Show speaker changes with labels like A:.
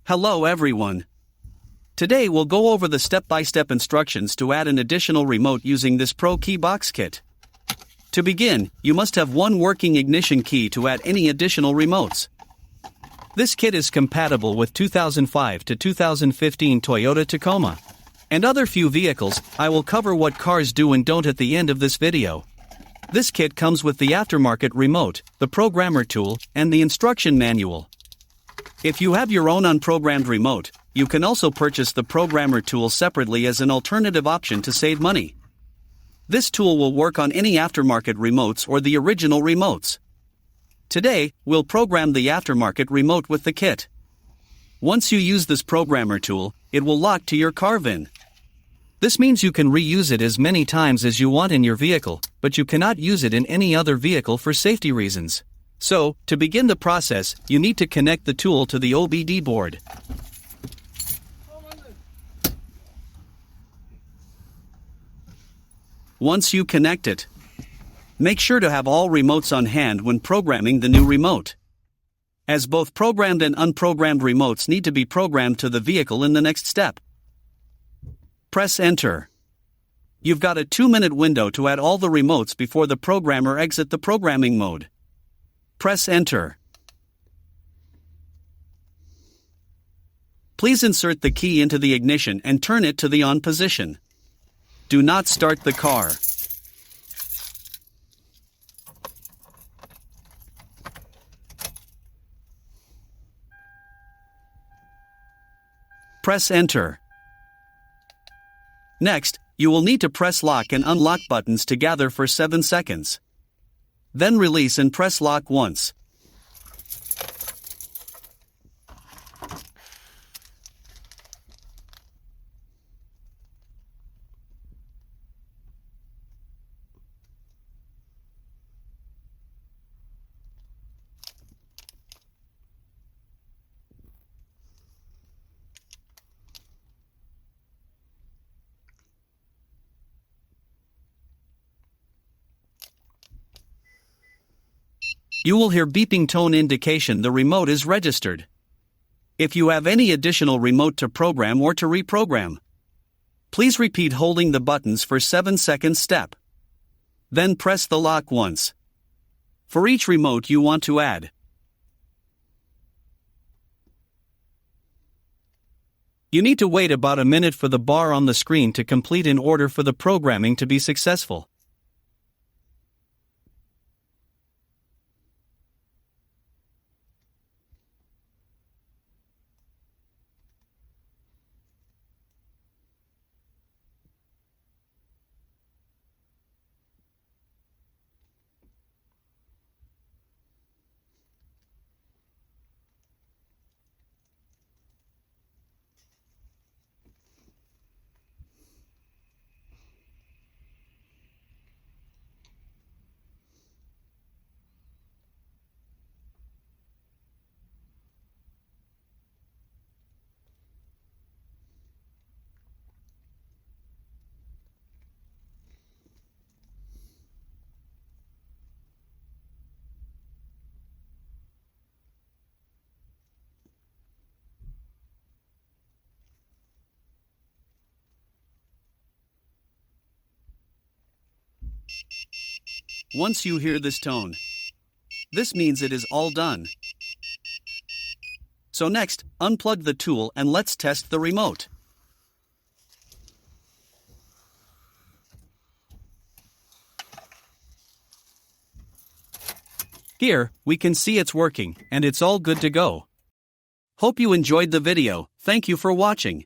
A: Hello everyone. Today we'll go over the step-by-step instructions to add an additional remote using this ProKeyBox kit. To begin, you must have one working ignition key to add any additional remotes. This kit is compatible with 2005 to 2015 Toyota Tacoma and other few vehicles. I will cover what cars do and don't at the end of this video. This kit comes with the aftermarket remote, the programmer tool, and the instruction manual. If you have your own unprogrammed remote, you can also purchase the programmer tool separately as an alternative option to save money. This tool will work on any aftermarket remotes or the original remotes. Today, we'll program the aftermarket remote with the kit. Once you use this programmer tool, it will lock to your car VIN. This means you can reuse it as many times as you want in your vehicle, but you cannot use it in any other vehicle for safety reasons. So, to begin the process, you need to connect the tool to the OBD board. Once you connect it, make sure to have all remotes on hand when programming the new remote, as both programmed and unprogrammed remotes need to be programmed to the vehicle in the next step. Press Enter. You've got a 2-minute window to add all the remotes before the programmer exits the programming mode. Press Enter. Please insert the key into the ignition and turn it to the on position. Do not start the car. Press Enter. Next, you will need to press lock and unlock buttons together for 7 seconds. Then release and press lock once. You will hear beeping tone indication the remote is registered. If you have any additional remote to program or to reprogram, please repeat holding the buttons for 7 seconds step. Then press the lock once. For each remote you want to add, you need to wait about a minute for the bar on the screen to complete in order for the programming to be successful. Once you hear this tone, this means it is all done. So next, unplug the tool and let's test the remote. Here, we can see it's working, and it's all good to go. Hope you enjoyed the video. Thank you for watching.